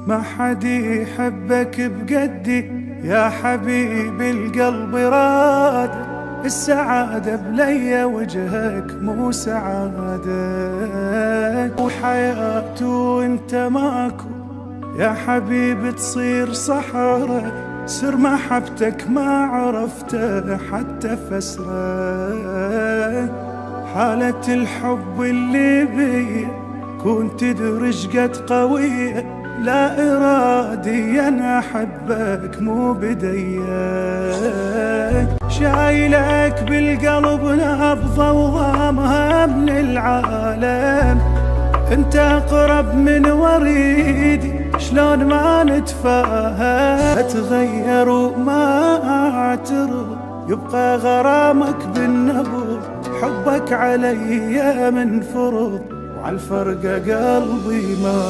ما حد يحبك بقدي يا حبيبي القلب راد، السعادة بلي وجهك مو سعادة، وحياته وانت ماكو يا حبيبي تصير صحراء، سر محبتك ما عرفته حتى فسره، حالة الحب اللي بي كنت تدري شقد قوية، لا إرادي أنا أحبك مو بديك، شايلك بالقلب نبضة وضامها من العالم، انت أقرب من وريدي شلون ما نتفاهم، أتغير وما أعترض يبقى غرامك بالنبض، حبك علي من فرض وعالفرقة قلبي ما